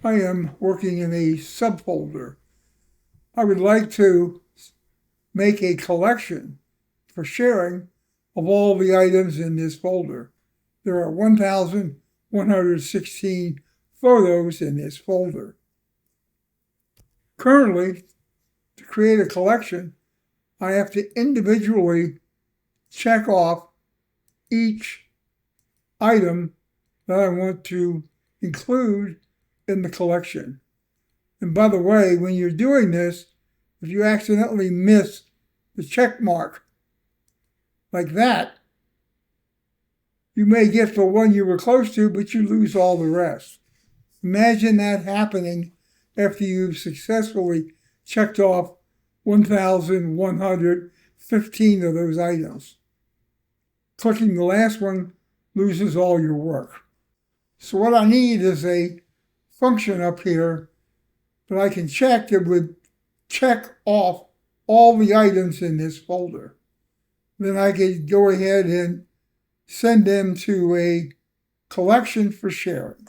I am working in a subfolder. I would like to make a collection for sharing of all the items in this folder. There are 1,116 photos in this folder. Currently, to create a collection, I have to individually check off each item that I want to include in the collection. And by the way, when you're doing this, if you accidentally miss the check mark like that, you may get the one you were close to, but you lose all the rest. Imagine that happening after you've successfully checked off 1,115 of those items. Clicking the last one loses all your work. So what I need is a function up here that I can check that would check off all the items in this folder. Then I could go ahead and send them to a collection for sharing.